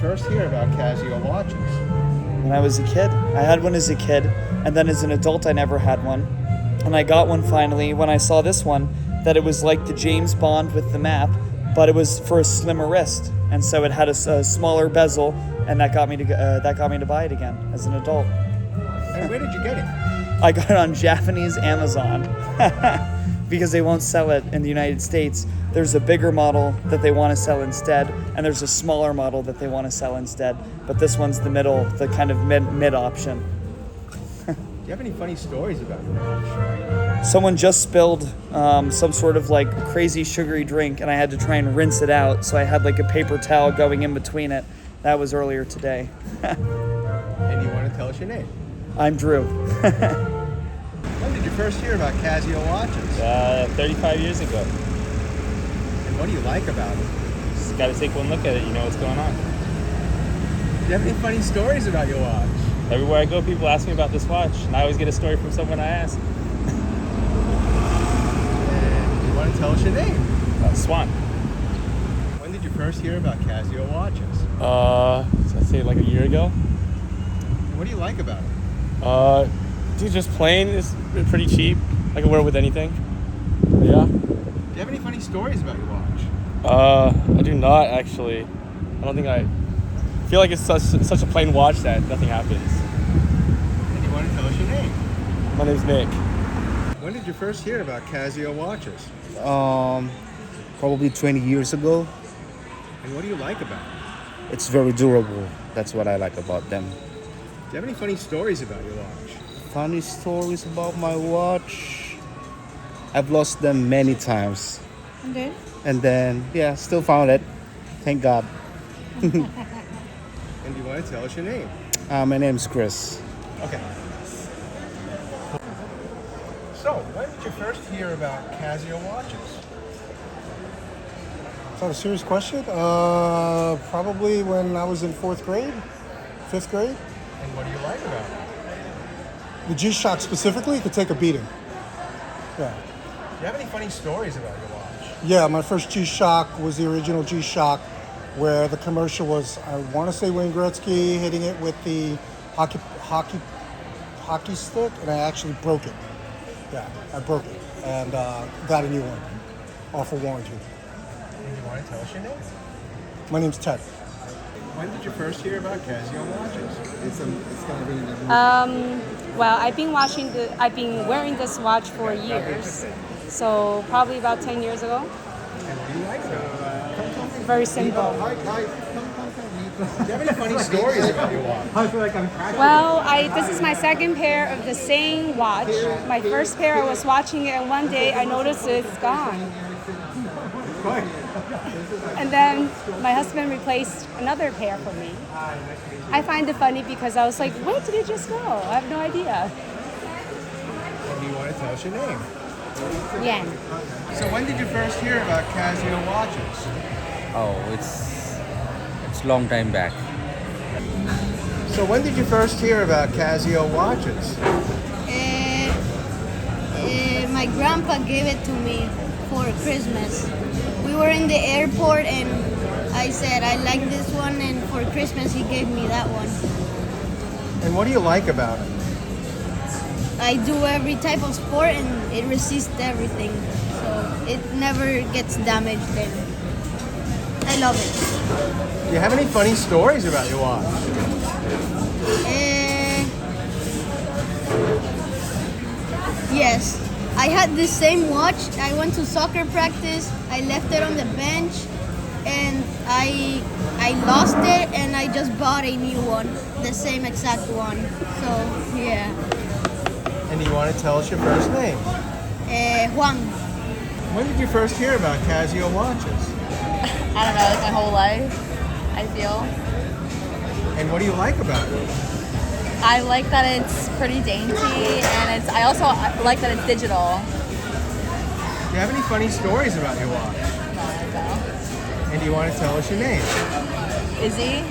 first hear about Casio watches? When I was a kid. I had one as a kid, and then as an adult I never had one. And I got one finally when I saw this one, that it was like the James Bond with the map, but it was for a slimmer wrist. And so it had a smaller bezel, and that got me to buy it again as an adult. And where did you get it? I got it on Japanese Amazon because they won't sell it in the United States. There's a bigger model that they want to sell instead, and there's a smaller model that they want to sell instead. But this one's the middle, the kind of mid option. Do you have any funny stories about your watch? Someone just spilled some sort of like crazy sugary drink, and I had to try and rinse it out. So I had like a paper towel going in between it. That was earlier today. And you want to tell us your name? I'm Drew. When did you first hear about Casio watches? 35 years ago. And what do you like about it? Just got to take one look at it, you know what's going on. Do you have any funny stories about your watch? Everywhere I go, people ask me about this watch, and I always get a story from someone I ask. And you want to tell us your name? Swan. When did you first hear about Casio watches? I'd say like a year ago. And what do you like about it? Dude, just plain. It's pretty cheap. I can wear it with anything. Yeah. Do you have any funny stories about your watch? I do not actually. I don't think I feel like it's such a plain watch that nothing happens. And you want to tell us your name? My name's Nick. When did you first hear about Casio watches? Probably 20 years ago. And what do you like about it? It's very durable. That's what I like about them. Do you have any funny stories about your watch? Funny stories about my watch. I've lost them many times. And then, yeah, still found it. Thank God. And you want to tell us your name? My name's Chris. Okay. So, when did you first hear about Casio watches? Is that a serious question? Probably when I was in 5th grade. And what do you like about it? The G-Shock specifically could take a beating. Yeah. Do you have any funny stories about your watch? Yeah, my first G-Shock was the original G-Shock where the commercial was, I want to say Wayne Gretzky hitting it with the hockey stick, and I actually broke it. Yeah, I broke it and got a new one off of warranty. And you want to tell us your name? My name's Ted. When did you first hear about Casio watches? Well, I've been wearing this watch for years, so probably about 10 years ago. And what do you like about it? Very simple. Do you have any funny stories about your watch? I feel like I'm cracking. Well, this is my second pair of the same watch. My first pair, I was watching it, and one day I noticed it's gone. And then my husband replaced another pair for me. I find it funny because I was like, where did it just go? I have no idea. And do you want to tell us your name? Yan. So when did you first hear about Casio watches? Oh, it's long time back. So when did you first hear about Casio watches? My grandpa gave it to me for Christmas. We were in the airport and I said I like this one, and for Christmas he gave me that one. And what do you like about it? I do every type of sport and it resists everything, so it never gets damaged, and I love it. Do you have any funny stories about your watch? Yes. I had the same watch. I went to soccer practice. I left it on the bench, and I lost it, and I just bought a new one, the same exact one. So yeah. And do you want to tell us your first name? Juan. When did you first hear about Casio watches? I don't know, it's my whole life, I feel. And what do you like about it? I like that it's pretty dainty, and I also like that it's digital. Do you have any funny stories about your watch? No, I don't. And do you want to tell us your name? Izzy?